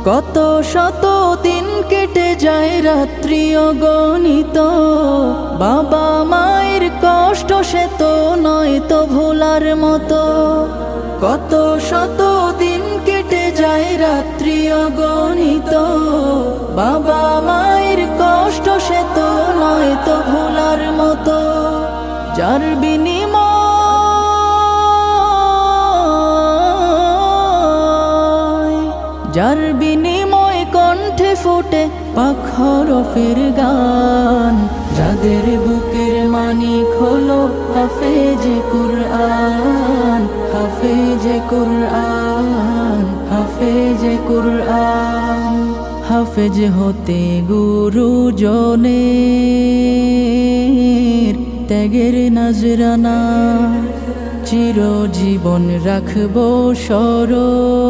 কত শত দিন কেটে যায় রাত্রি অগণিত, বাবা মায়ের কষ্ট সে তো নয় তো ভোলার মতো। কত শত দিন কেটে যায় রাত্রি অগণিত, বাবা মায়ের কষ্ট সে তো নয় তো ভোলার মতো। যার বিনিময় কণ্ঠে ফোটে পাক হরফের গান, যাদের বুকের মানিক হলো হাফেজে কুরআন, হাফেজে কুরআন, হাফেজে কুরআন। হাফেজ হতে গুরুজনের ত্যাগের নজরানা চিরজীবন রাখবো স্মরণ।